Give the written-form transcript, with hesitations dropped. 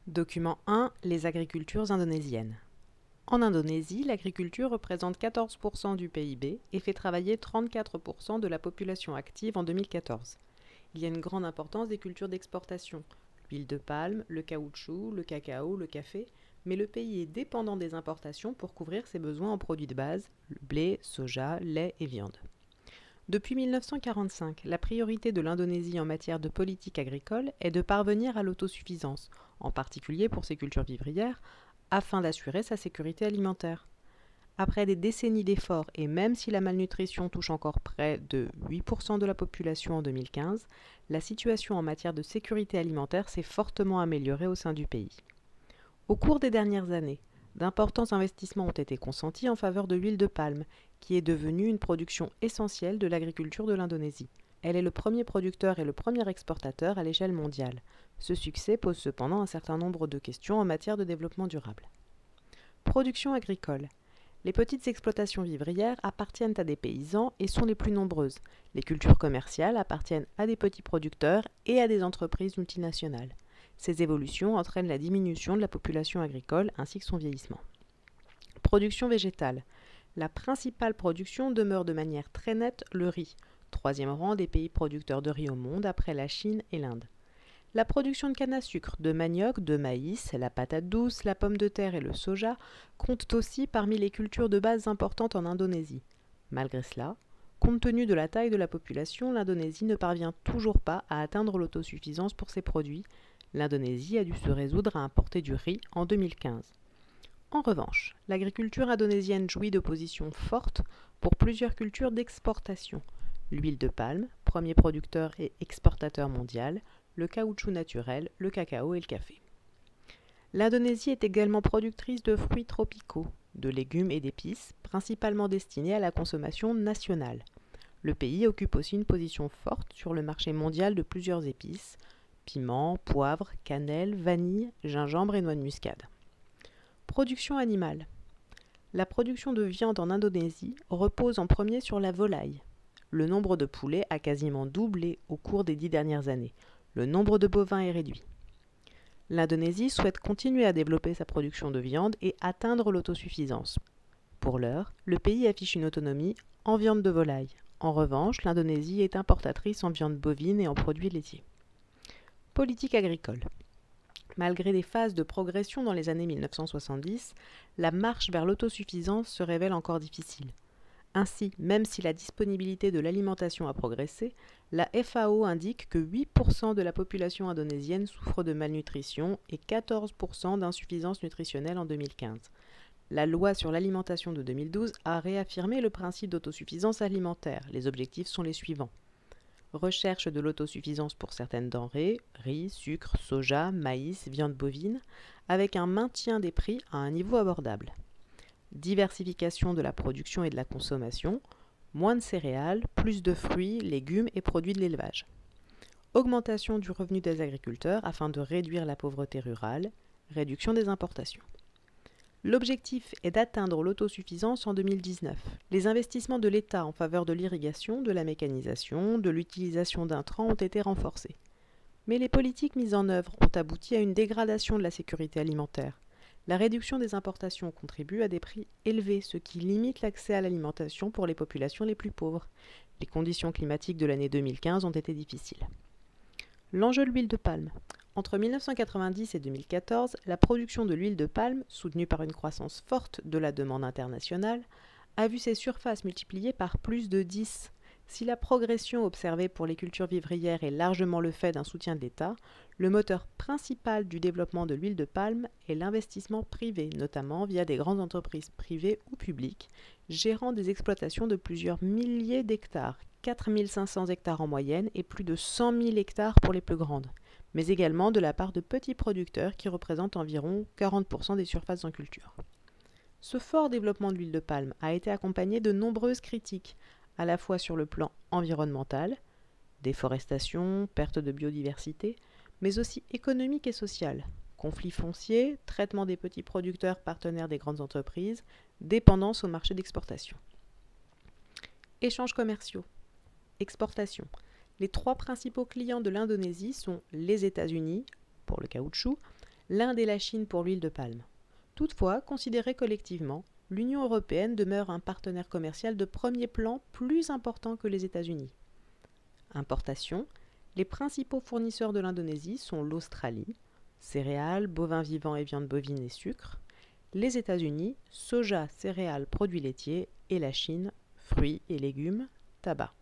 Document 1. Les agricultures indonésiennes. En Indonésie, l'agriculture représente 14% du PIB et fait travailler 34% de la population active en 2014. Il y a une grande importance des cultures d'exportation, l'huile de palme, le caoutchouc, le cacao, le café, mais le pays est dépendant des importations pour couvrir ses besoins en produits de base, le blé, soja, lait et viande. Depuis 1945, la priorité de l'Indonésie en matière de politique agricole est de parvenir à l'autosuffisance, en particulier pour ses cultures vivrières, afin d'assurer sa sécurité alimentaire. Après des décennies d'efforts et même si la malnutrition touche encore près de 8% de la population en 2015, la situation en matière de sécurité alimentaire s'est fortement améliorée au sein du pays. Au cours des dernières années, d'importants investissements ont été consentis en faveur de l'huile de palme, qui est devenue une production essentielle de l'agriculture de l'Indonésie. Elle est le premier producteur et le premier exportateur à l'échelle mondiale. Ce succès pose cependant un certain nombre de questions en matière de développement durable. Production agricole. Les petites exploitations vivrières appartiennent à des paysans et sont les plus nombreuses. Les cultures commerciales appartiennent à des petits producteurs et à des entreprises multinationales. Ces évolutions entraînent la diminution de la population agricole ainsi que son vieillissement. Production végétale. La principale production demeure de manière très nette le riz, troisième rang des pays producteurs de riz au monde après la Chine et l'Inde. La production de canne à sucre, de manioc, de maïs, la patate douce, la pomme de terre et le soja comptent aussi parmi les cultures de base importantes en Indonésie. Malgré cela, compte tenu de la taille de la population, l'Indonésie ne parvient toujours pas à atteindre l'autosuffisance pour ses produits. L'Indonésie a dû se résoudre à importer du riz en 2015. En revanche, l'agriculture indonésienne jouit de positions fortes pour plusieurs cultures d'exportation. L'huile de palme, premier producteur et exportateur mondial, le caoutchouc naturel, le cacao et le café. L'Indonésie est également productrice de fruits tropicaux, de légumes et d'épices, principalement destinés à la consommation nationale. Le pays occupe aussi une position forte sur le marché mondial de plusieurs épices, piments, poivre, cannelle, vanille, gingembre et noix de muscade. Production animale. La production de viande en Indonésie repose en premier sur la volaille. Le nombre de poulets a quasiment doublé au cours des 10 dernières années. Le nombre de bovins est réduit. L'Indonésie souhaite continuer à développer sa production de viande et atteindre l'autosuffisance. Pour l'heure, le pays affiche une autonomie en viande de volaille. En revanche, l'Indonésie est importatrice en viande bovine et en produits laitiers. Politique agricole. Malgré des phases de progression dans les années 1970, la marche vers l'autosuffisance se révèle encore difficile. Ainsi, même si la disponibilité de l'alimentation a progressé, la FAO indique que 8% de la population indonésienne souffre de malnutrition et 14% d'insuffisance nutritionnelle en 2015. La loi sur l'alimentation de 2012 a réaffirmé le principe d'autosuffisance alimentaire. Les objectifs sont les suivants. Recherche de l'autosuffisance pour certaines denrées, riz, sucre, soja, maïs, viande bovine, avec un maintien des prix à un niveau abordable. Diversification de la production et de la consommation, moins de céréales, plus de fruits, légumes et produits de l'élevage. Augmentation du revenu des agriculteurs afin de réduire la pauvreté rurale, réduction des importations. L'objectif est d'atteindre l'autosuffisance en 2019. Les investissements de l'État en faveur de l'irrigation, de la mécanisation, de l'utilisation d'intrants ont été renforcés. Mais les politiques mises en œuvre ont abouti à une dégradation de la sécurité alimentaire. La réduction des importations contribue à des prix élevés, ce qui limite l'accès à l'alimentation pour les populations les plus pauvres. Les conditions climatiques de l'année 2015 ont été difficiles. L'enjeu de l'huile de palme. Entre 1990 et 2014, la production de l'huile de palme, soutenue par une croissance forte de la demande internationale, a vu ses surfaces multipliées par plus de 10. Si la progression observée pour les cultures vivrières est largement le fait d'un soutien de l'État, le moteur principal du développement de l'huile de palme est l'investissement privé, notamment via des grandes entreprises privées ou publiques, gérant des exploitations de plusieurs milliers d'hectares, 4 500 hectares en moyenne et plus de 100 000 hectares pour les plus grandes, mais également de la part de petits producteurs qui représentent environ 40% des surfaces en culture. Ce fort développement de l'huile de palme a été accompagné de nombreuses critiques, à la fois sur le plan environnemental, déforestation, perte de biodiversité, mais aussi économique et social, conflits fonciers, traitement des petits producteurs partenaires des grandes entreprises, dépendance au marché d'exportation. Échanges commerciaux, exportation. Les 3 principaux clients de l'Indonésie sont les États-Unis, pour le caoutchouc, l'Inde et la Chine pour l'huile de palme. Toutefois, considérée collectivement, l'Union européenne demeure un partenaire commercial de premier plan plus important que les États-Unis. Importation, les principaux fournisseurs de l'Indonésie sont l'Australie, céréales, bovins vivants et viande bovine et sucre, les États-Unis, soja, céréales, produits laitiers, et la Chine, fruits et légumes, tabac.